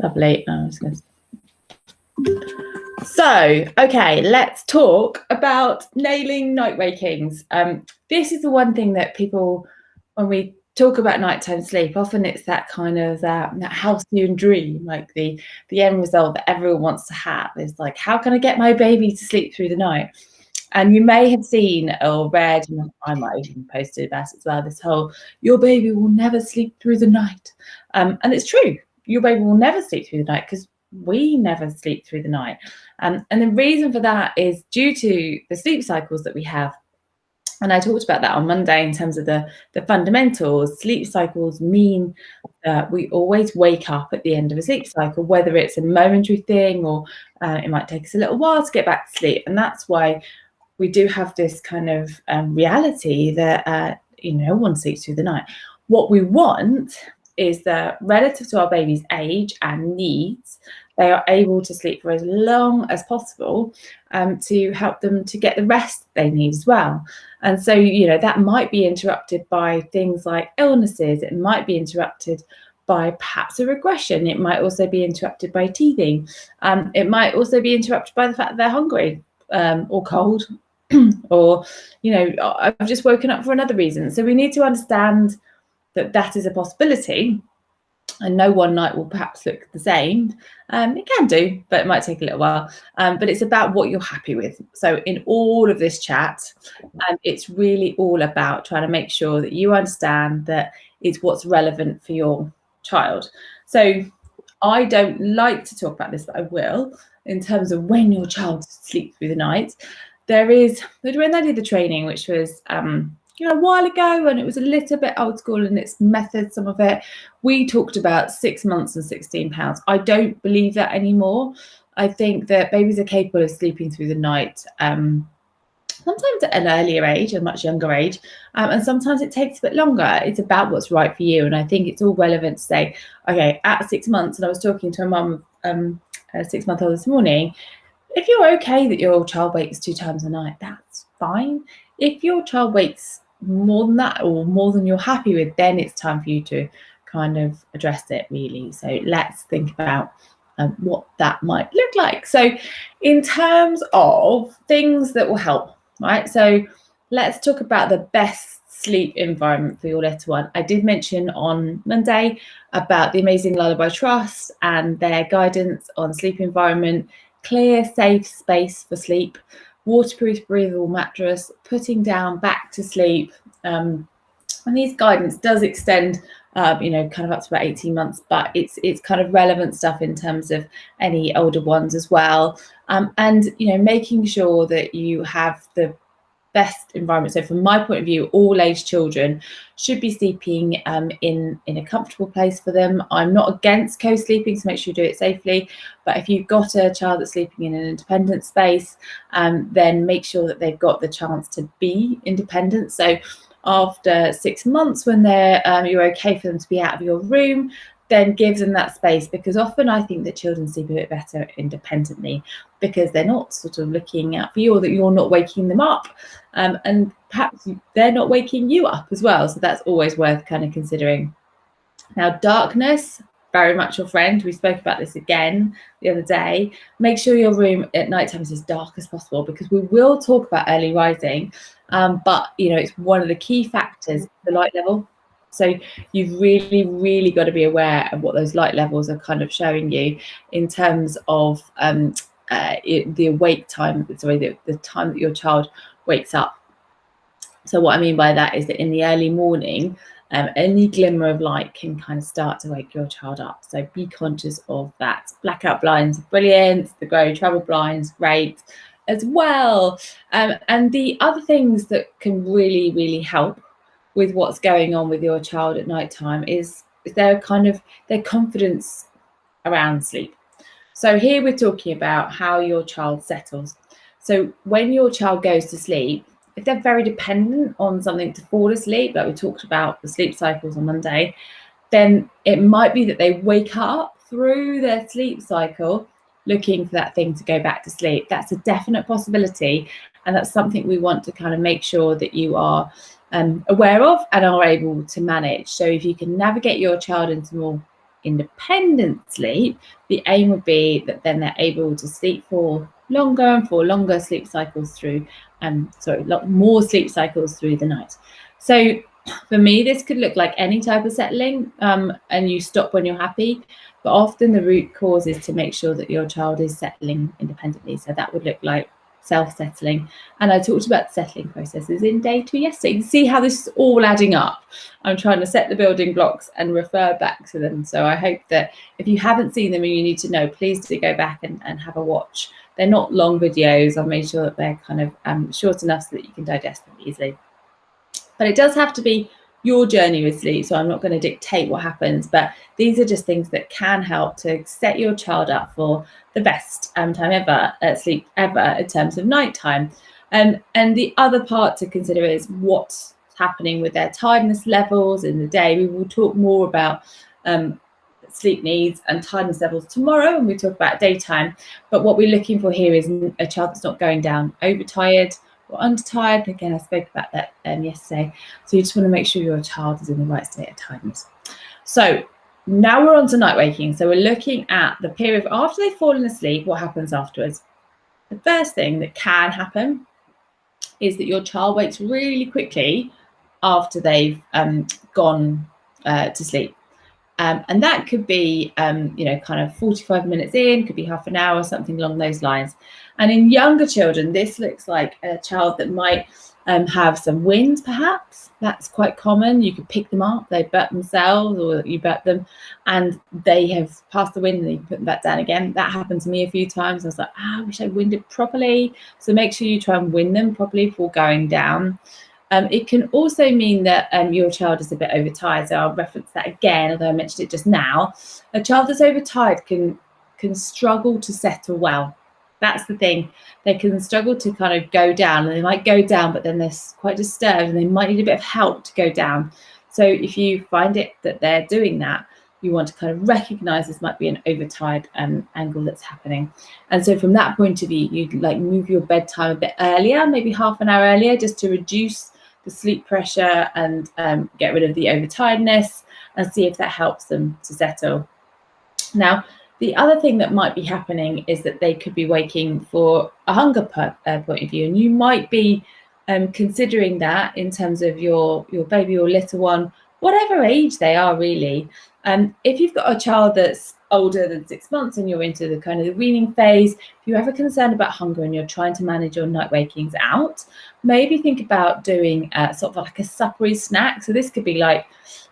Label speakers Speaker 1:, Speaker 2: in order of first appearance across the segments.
Speaker 1: Lovely. So, okay, let's talk about nailing night wakings. This is the one thing that people, when we talk about nighttime sleep, often it's that kind of that halcyon dream, like the end result that everyone wants to have is like, how can I get my baby to sleep through the night? And you may have seen or read, and I might have even posted about it as well, this whole, your baby will never sleep through the night. And it's true, your baby will never sleep through the night because we never sleep through the night. And the reason for that is due to the sleep cycles that we have. And I talked about that on Monday in terms of the fundamentals. Sleep cycles mean that we always wake up at the end of a sleep cycle, whether it's a momentary thing or it might take us a little while to get back to sleep. And that's why we do have this kind of reality that no one sleeps through the night. What we want is that relative to our baby's age and needs, they are able to sleep for as long as possible to help them to get the rest they need as well. And so, that might be interrupted by things like illnesses. It might be interrupted by perhaps a regression. It might also be interrupted by teething. It might also be interrupted by the fact that they're hungry or cold. Or, I've just woken up for another reason. So we need to understand that that is a possibility, and no one night will perhaps look the same. It can do, but it might take a little while. But it's about what you're happy with. So in all of this chat, it's really all about trying to make sure that you understand that it's what's relevant for your child. So I don't like to talk about this, but I will, in terms of when your child sleeps through the night. When I did the training, which was a while ago, and it was a little bit old school in its methods, some of it, we talked about 6 months and 16 pounds. I don't believe that anymore. I think that babies are capable of sleeping through the night, sometimes at an earlier age, a much younger age, and sometimes it takes a bit longer. It's about what's right for you. And I think it's all relevant to say, okay, at 6 months, and I was talking to a mum, a 6-month-old this morning, if you're okay that your child wakes 2 times a night, that's fine. If your child wakes more than that or more than you're happy with, then it's time for you to kind of address it, really. So let's think about what that might look like. So in terms of things that will help, right? So let's talk about the best sleep environment for your little one. I did mention on Monday about the Amazing Lullaby Trust and their guidance on sleep environment. Clear, safe space for sleep, waterproof, breathable mattress, putting down back to sleep. And these guidance does extend, kind of up to about 18 months, but it's kind of relevant stuff in terms of any older ones as well. And, making sure that you have the best environment. So from my point of view, all age children should be sleeping in a comfortable place for them. I'm not against co-sleeping, so make sure you do it safely. But if you've got a child that's sleeping in an independent space, then make sure that they've got the chance to be independent. So after 6 months, when you're okay for them to be out of your room, then give them that space, because often I think that children sleep a bit better independently because they're not sort of looking out for you, or that you're not waking them up, and perhaps they're not waking you up as well. So that's always worth kind of considering. Now, darkness, very much your friend. We spoke about this again the other day. Make sure your room at nighttime is as dark as possible, because we will talk about early rising, but it's one of the key factors, the light level. So you've really, really got to be aware of what those light levels are kind of showing you in terms of the awake time, the time that your child wakes up. So what I mean by that is that in the early morning, any glimmer of light can kind of start to wake your child up. So be conscious of that. Blackout blinds, brilliant. The Grow travel blinds, great as well. And the other things that can really, really help with what's going on with your child at nighttime is their confidence around sleep. So here we're talking about how your child settles. So when your child goes to sleep, if they're very dependent on something to fall asleep, like we talked about the sleep cycles on Monday, then it might be that they wake up through their sleep cycle looking for that thing to go back to sleep. That's a definite possibility, and that's something we want to kind of make sure that you are aware of and are able to manage. So if you can navigate your child into more independent sleep, the aim would be that then they're able to sleep for longer and for longer sleep cycles through, more sleep cycles through the night. So for me, this could look like any type of settling, and you stop when you're happy, but often the root cause is to make sure that your child is settling independently. So that would look like self-settling. And I talked about settling processes in day 2 yesterday. You can see how this is all adding up. I'm trying to set the building blocks and refer back to them. So I hope that if you haven't seen them and you need to know, please do go back and have a watch. They're not long videos. I've made sure that they're kind of short enough so that you can digest them easily. But it does have to be your journey with sleep, so I'm not going to dictate what happens, but these are just things that can help to set your child up for the best time ever sleep ever in terms of nighttime. And the other part to consider is what's happening with their tiredness levels in the day. We will talk more about sleep needs and tiredness levels tomorrow when we talk about daytime, but what we're looking for here is a child that's not going down overtired or undertired. Again, I spoke about that yesterday. So you just want to make sure your child is in the right state of tiredness. So now we're on to night waking. So we're looking at the period after they've fallen asleep, what happens afterwards. The first thing that can happen is that your child wakes really quickly after they've gone to sleep. And that could be, kind of 45 minutes in, could be half an hour, something along those lines. And in younger children, this looks like a child that might have some wind, perhaps. That's quite common. You could pick them up, they burp themselves, or you burp them, and they have passed the wind and you put them back down again. That happened to me a few times. I was like, I wish I winded properly. So make sure you try and wind them properly before going down. It can also mean that your child is a bit overtired. So I'll reference that again, although I mentioned it just now. A child that's overtired can struggle to settle well. That's the thing. They can struggle to kind of go down, and they might go down, but then they're quite disturbed and they might need a bit of help to go down. So if you find it that they're doing that, you want to kind of recognize this might be an overtired angle that's happening. And so from that point of view, you'd like move your bedtime a bit earlier, maybe half an hour earlier, just to reduce the sleep pressure and get rid of the overtiredness, and see if that helps them to settle. Now, the other thing that might be happening is that they could be waking for a hunger point of view, and you might be considering that in terms of your baby or little one, whatever age they are really. If you've got a child that's older than 6 months and you're into the kind of the weaning phase, if you're ever concerned about hunger and you're trying to manage your night wakings out, maybe think about doing sort of like a suppery snack. So this could be like,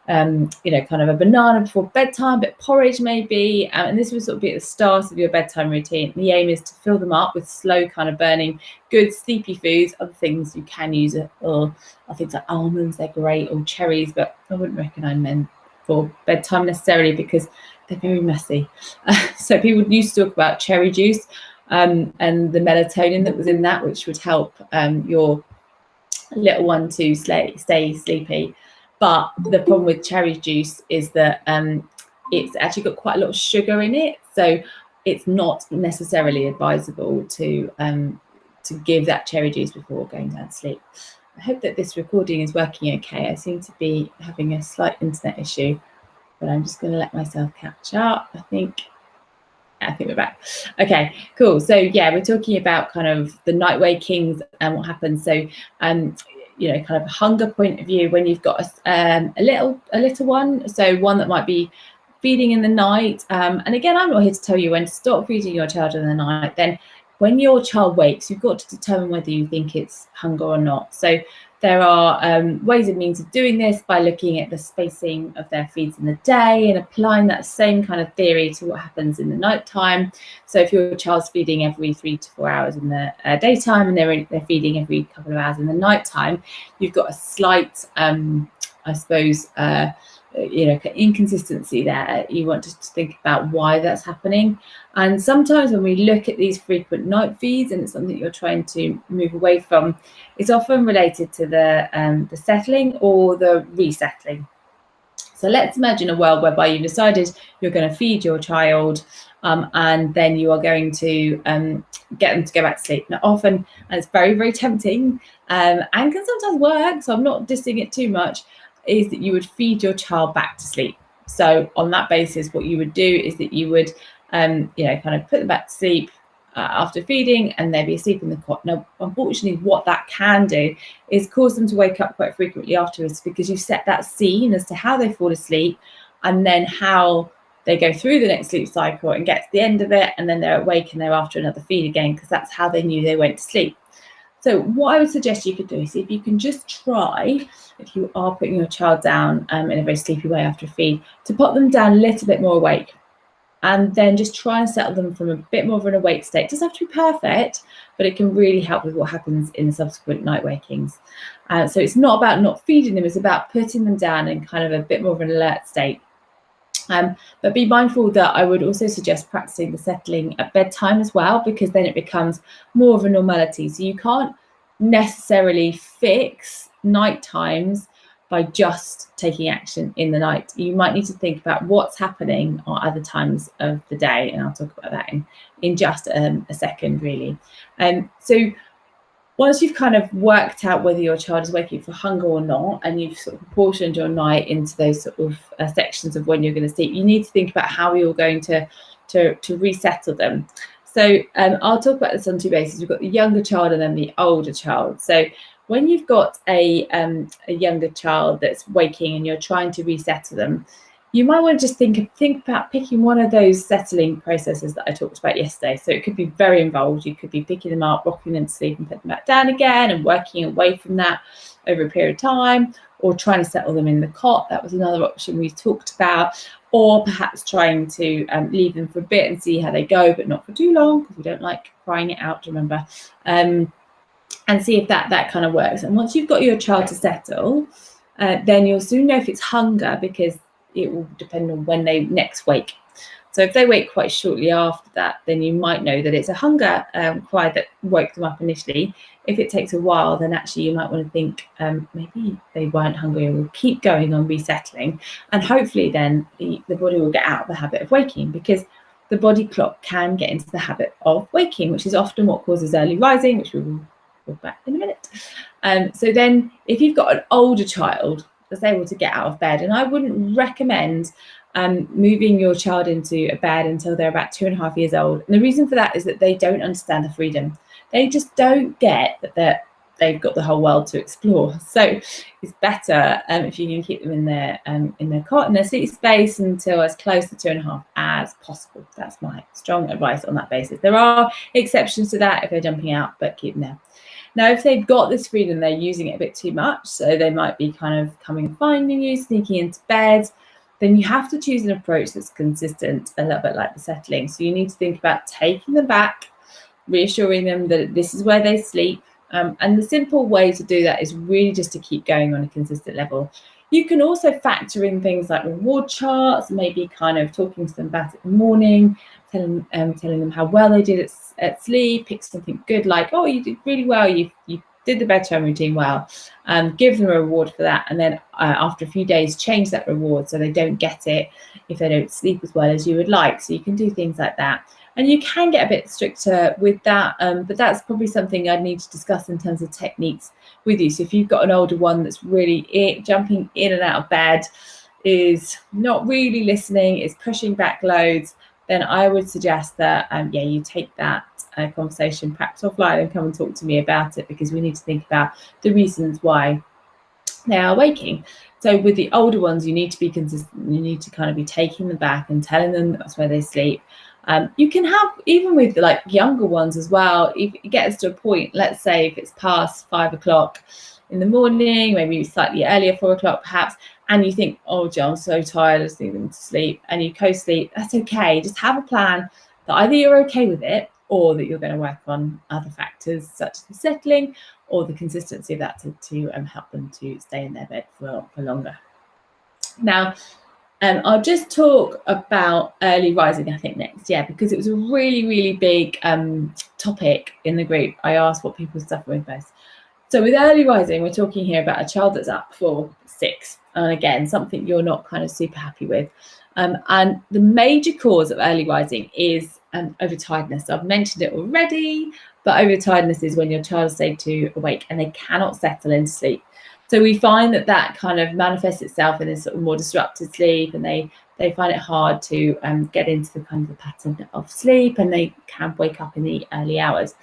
Speaker 1: kind of a banana before bedtime, but porridge maybe. And this will sort of be at the start of your bedtime routine. The aim is to fill them up with slow kind of burning, good sleepy foods. Other things you can use, or things like almonds, they're great, or cherries, but I wouldn't recommend them for bedtime necessarily because they're very messy. So people used to talk about cherry juice and the melatonin that was in that, which would help your little one to stay sleepy. But the problem with cherry juice is that it's actually got quite a lot of sugar in it, so it's not necessarily advisable to give that cherry juice before going down to sleep. I hope that this recording is working okay. I seem to be having a slight internet issue, but I'm just going to let myself catch up. I think we're back. Okay, cool. So yeah, we're talking about kind of the night wakings and what happens. So kind of a hunger point of view, when you've got a little one, so one that might be feeding in the night. And again, I'm not here to tell you when to stop feeding your child in the night. Then when your child wakes, you've got to determine whether you think it's hunger or not. So there are ways and means of doing this by looking at the spacing of their feeds in the day and applying that same kind of theory to what happens in the nighttime. So if your child's feeding every 3 to 4 hours in the daytime and they're feeding every couple of hours in the nighttime, you've got a slight, inconsistency there. You want to think about why that's happening. And sometimes when we look at these frequent night feeds and it's something you're trying to move away from, it's often related to the settling or the resettling. So let's imagine a world whereby you've decided you're going to feed your child and then you are going to get them to go back to sleep. Now often, and it's very, very tempting and can sometimes work, so I'm not dissing it too much, is that you would feed your child back to sleep. So on that basis, what you would do is that you would, kind of put them back to sleep after feeding, and they'd be asleep in the cot. Now, unfortunately, what that can do is cause them to wake up quite frequently afterwards, because you set that scene as to how they fall asleep and then how they go through the next sleep cycle and get to the end of it, and then they're awake and they're after another feed again, because that's how they knew they went to sleep. So what I would suggest you could do is, if you can just try, if you are putting your child down in a very sleepy way after a feed, to put them down a little bit more awake, and then just try and settle them from a bit more of an awake state. It doesn't have to be perfect, but it can really help with what happens in the subsequent night wakings. So it's not about not feeding them, it's about putting them down in kind of a bit more of an alert state. But be mindful that I would also suggest practicing the settling at bedtime as well, because then it becomes more of a normality. So you can't necessarily fix night times by just taking action in the night. You might need to think about what's happening at other times of the day, and I'll talk about that in just a second, really. So once you've kind of worked out whether your child is waking for hunger or not, and you've sort of proportioned your night into those sort of sections of when you're going to sleep, you need to think about how you're going to resettle them. So I'll talk about this on two bases. We've got the younger child and then the older child. So when you've got a younger child that's waking and you're trying to resettle them, you might want to just think about picking one of those settling processes that I talked about yesterday. So it could be very involved. You could be picking them up, rocking them to sleep and putting them back down again, and working away from that over a period of time, or trying to settle them in the cot. That was another option we talked about. Or perhaps trying to leave them for a bit and see how they go, but not for too long, because we don't like crying it out, remember. And see if that kind of works. And once you've got your child to settle, then you'll soon know if it's hunger, because it will depend on when they next wake. So if they wake quite shortly after that, then you might know that it's a hunger cry that woke them up initially. If it takes a while, then actually you might want to think maybe they weren't hungry, and will keep going on resettling. And hopefully then the body will get out of the habit of waking, because the body clock can get into the habit of waking, which is often what causes early rising, which we will talk about in a minute. So then if you've got an older child that's able to get out of bed, and I wouldn't recommend moving your child into a bed until they're about 2.5 years old. And the reason for that is that they don't understand the freedom. They just don't get that they've got the whole world to explore. So it's better if you can keep them in their cot, in their sleep space, until as close to 2.5 as possible. That's my strong advice on that basis. There are exceptions to that if they're jumping out, but keep them there. Now, if they've got this freedom, they're using it a bit too much, so they might be kind of coming and finding you, sneaking into bed, then you have to choose an approach that's consistent, a little bit like the settling. So you need to think about taking them back, reassuring them that this is where they sleep. And the simple way to do that is really just to keep going on a consistent level. You can also factor in things like reward charts, maybe kind of talking to them about it in the morning, telling them how well they did at sleep, pick something good like, oh, you did really well, you did the bedtime routine well, give them a reward for that, and then after a few days change that reward so they don't get it if they don't sleep as well as you would like. So you can do things like that, and you can get a bit stricter with that, but that's probably something I'd need to discuss in terms of techniques with you. So if you've got an older one that's really jumping in and out of bed, is not really listening, is pushing back loads, then I would suggest that you take that conversation perhaps offline and come and talk to me about it, because we need to think about the reasons why they are waking. So with the older ones, you need to be consistent. You need to kind of be taking them back and telling them that's where they sleep. You can have, even with like younger ones as well, if it gets to a point, let's say if it's past 5 o'clock in the morning, maybe slightly earlier, 4 o'clock perhaps, and you think, oh, John, I'm so tired, I just need them to sleep, and you co-sleep, that's okay. Just have a plan that either you're okay with it, or that you're going to work on other factors such as the settling or the consistency of that to help them to stay in their bed for longer. Now, I'll just talk about early rising, I think, next, because it was a really, really big topic in the group. I asked what people suffer with most. So with early rising, we're talking here about a child that's up for 6, and again, something you're not kind of super happy with. And the major cause of early rising is overtiredness. I've mentioned it already, but overtiredness is when your child is stayed too awake and they cannot settle into sleep. So we find that kind of manifests itself in this sort of more disrupted sleep, and they find it hard to get into the kind of the pattern of sleep, and they can wake up in the early hours.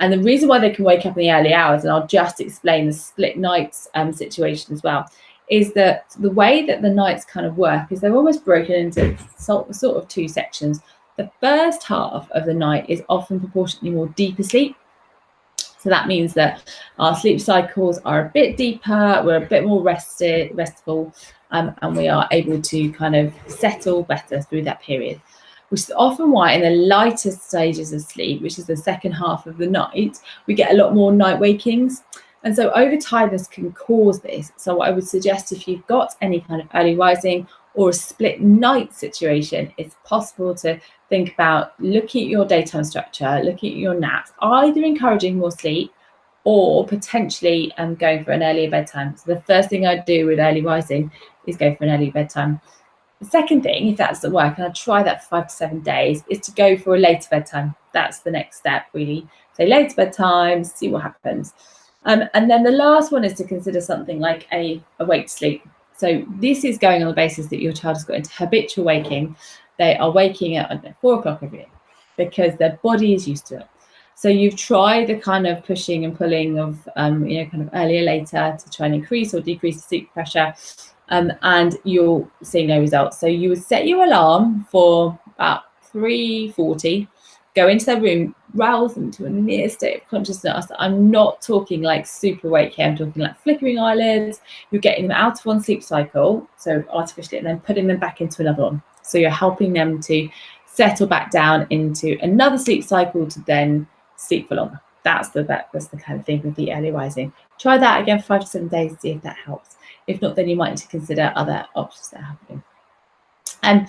Speaker 1: And the reason why they can wake up in the early hours, and I'll just explain the split nights situation as well, is that the way that the nights kind of work is they're almost broken into sort of two sections. The first half of the night is often proportionately more deeper sleep. So that means that our sleep cycles are a bit deeper, we're a bit more restful, and we are able to kind of settle better through that period, which is often why in the lighter stages of sleep, which is the second half of the night, we get a lot more night wakings. And so over time, this can cause this. So I would suggest if you've got any kind of early rising or a split night situation, it's possible to think about looking at your daytime structure, looking at your naps, either encouraging more sleep or potentially going for an earlier bedtime. So the first thing I'd do with early rising is go for an early bedtime. The second thing, if that doesn't work, and I'd try that for 5 to 7 days, is to go for a later bedtime. That's the next step, really. So later bedtime, see what happens. And then the last one is to consider something like a wake sleep. So this is going on the basis that your child has got into habitual waking. They are waking at 4 o'clock every day because their body is used to it. So you've tried the kind of pushing and pulling of, kind of earlier, later to try and increase or decrease the sleep pressure, and you'll see no results. So you would set your alarm for about 3:40, go into their room, rouse them to a near state of consciousness. I'm not talking like super awake here, I'm talking like flickering eyelids. You're getting them out of one sleep cycle, so artificially, and then putting them back into another one. So you're helping them to settle back down into another sleep cycle to then sleep for longer. That's the kind of thing with the early rising. Try that again for 5 to 7 days, see if that helps. If not, then you might need to consider other options that are happening. And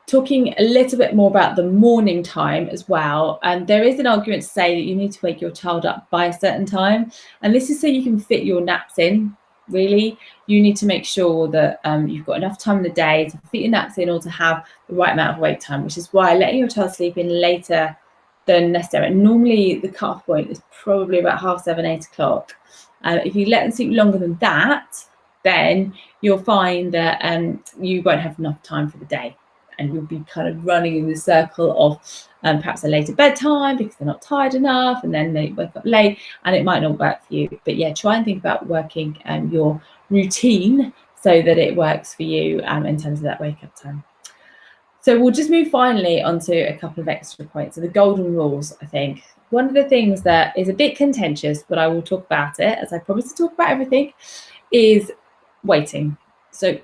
Speaker 1: talking a little bit more about the morning time as well, and there is an argument to say that you need to wake your child up by a certain time, and this is so you can fit your naps in. Really, you need to make sure that you've got enough time in the day to fit your naps in or to have the right amount of wake time, which is why letting your child sleep in later than necessary. And normally the cut-off point is probably about 7:30, 8 o'clock. If you let them sleep longer than that, then you'll find that you won't have enough time for the day, and you'll be kind of running in the circle of perhaps a later bedtime because they're not tired enough, and then they wake up late, and it might not work for you. But yeah, try and think about working your routine so that it works for you in terms of that wake up time. So we'll just move finally onto a couple of extra points. So the golden rules, I think. One of the things that is a bit contentious, but I will talk about it, as I promised to talk about everything, is waiting. So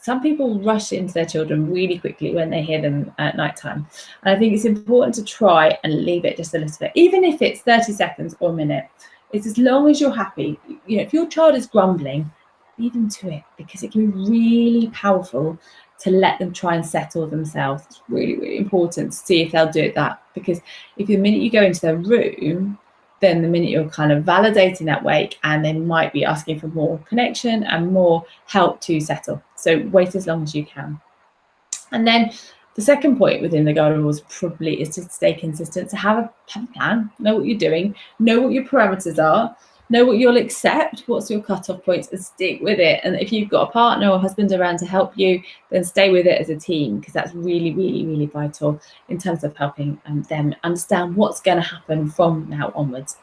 Speaker 1: some people rush into their children really quickly when they hear them at night time. And I think it's important to try and leave it just a little bit, even if it's 30 seconds or a minute. It's as long as you're happy. You know, if your child is grumbling, leave them to it, because it can be really powerful to let them try and settle themselves. It's really, really important to see if they'll do it that, because if the minute you go into their room, then the minute you're kind of validating that wake, and they might be asking for more connection and more help to settle. So wait as long as you can. And then the second point within the golden rules probably is to stay consistent. So have a plan, know what you're doing, know what your parameters are, know what you'll accept, what's your cutoff points, and stick with it. And if you've got a partner or husband around to help you, then stay with it as a team, because that's really, really, really vital in terms of helping them understand what's going to happen from now onwards.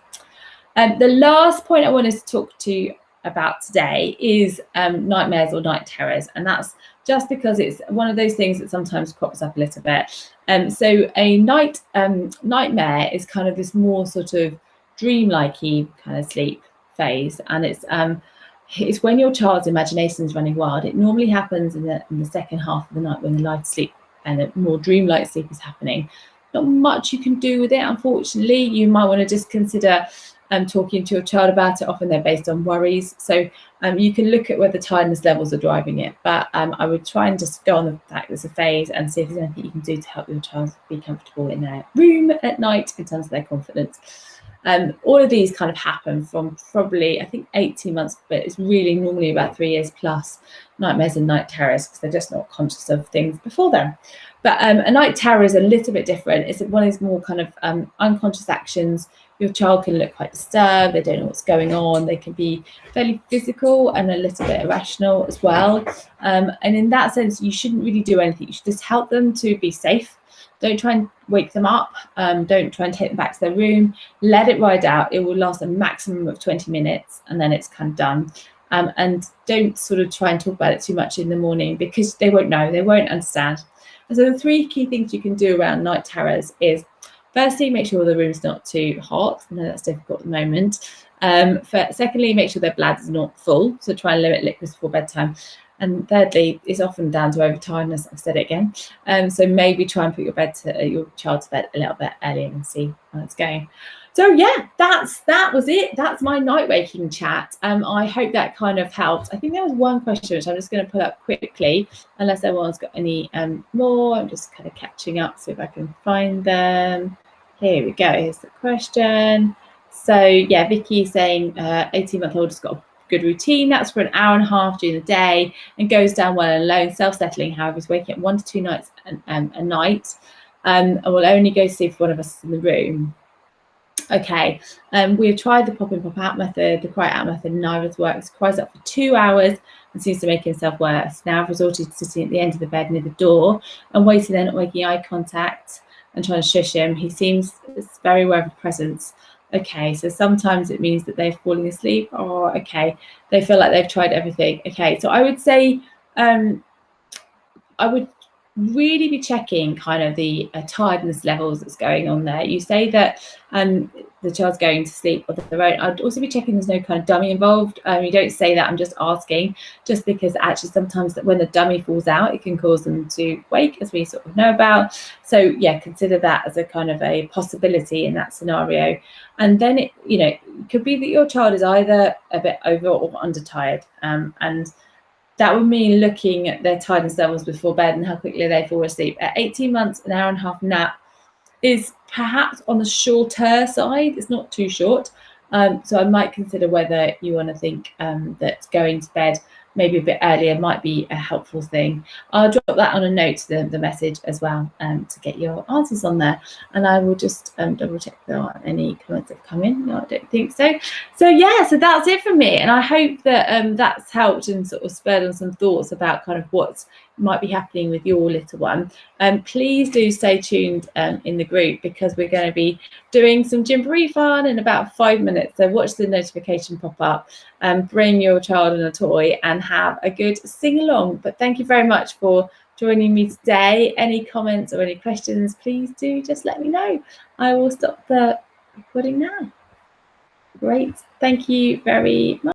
Speaker 1: The last point I wanted to talk to you about today is nightmares or night terrors, and that's just because it's one of those things that sometimes crops up a little bit. So a nightmare is kind of this more sort of dreamlike-y kind of sleep phase, and it's when your child's imagination is running wild. It normally happens in the second half of the night when the light sleep and the more dreamlike sleep is happening. Not much you can do with it, unfortunately. You might want to just consider talking to your child about it. Often they're based on worries, so you can look at whether tiredness levels are driving it, but I would try and just go on the fact there's a phase and see if there's anything you can do to help your child be comfortable in their room at night in terms of their confidence. All of these kind of happen from probably, I think, 18 months, but it's really normally about 3 years plus nightmares and night terrors because they're just not conscious of things before then. But a night terror is a little bit different. It's one of these more kind of unconscious actions. Your child can look quite disturbed, they don't know what's going on, they can be fairly physical and a little bit irrational as well. And in that sense, you shouldn't really do anything. You should just help them to be safe. Don't try and wake them up. Don't try and take them back to their room. Let it ride out. It will last a maximum of 20 minutes and then it's kind of done. And don't sort of try and talk about it too much in the morning because they won't know, they won't understand. And so the 3 key things you can do around night terrors is, firstly, make sure the room's not too hot. I know that's difficult at the moment. Secondly, make sure their bladder's not full. So try and limit liquids before bedtime. And thirdly, it's often down to overtiredness. I've said it again. So maybe try and put your child to bed a little bit earlier and see how it's going. So yeah, that was it. That's my night waking chat. I hope that kind of helped. I think there was one question which I'm just going to pull up quickly, unless everyone's got any more. I'm just kind of catching up, so if I can find them. Here we go. Here's the question. So yeah, Vicky saying 18-month-old has got a good routine. That's for an hour and a half during the day and goes down well and alone. Self-settling, however, is waking up 1 to 2 nights a night, and will only go to sleep if one of us is in the room. Okay, we've tried the pop in, pop out method, the cry out method, neither of works. Cries up for 2 hours and seems to make himself worse. Now I've resorted to sitting at the end of the bed near the door and waiting there, not making eye contact and trying to shush him. He seems very aware of his presence. Okay, so sometimes it means that they're falling asleep, or okay, they feel like they've tried everything. Okay, so I would say I would really be checking kind of the tiredness levels that's going on there. You say that the child's going to sleep on their own. I'd also be checking there's no kind of dummy involved. You don't say that, I'm just asking, just because actually sometimes when the dummy falls out, it can cause them to wake, as we sort of know about. So yeah, consider that as a kind of a possibility in that scenario. And then it could be that your child is either a bit over or under tired, and that would mean looking at their tiredness levels before bed and how quickly they fall asleep. At 18 months, an hour and a half nap is perhaps on the shorter side. It's not too short. So I might consider whether you want to think that going to bed maybe a bit earlier might be a helpful thing. I'll drop that on a note to the message as well to get your answers on there. And I will just double check there aren't any comments that have come in. No, I don't think so. So yeah, so that's it from me. And I hope that that's helped and sort of spurred on some thoughts about kind of what might be happening with your little one. Please do stay tuned in the group because we're going to be doing some Gymboree fun in about 5 minutes. So watch the notification pop up and bring your child and a toy and have a good sing along. But thank you very much for joining me today. Any comments or any questions, please do just let me know. I will stop the recording now. Great. Thank you very much.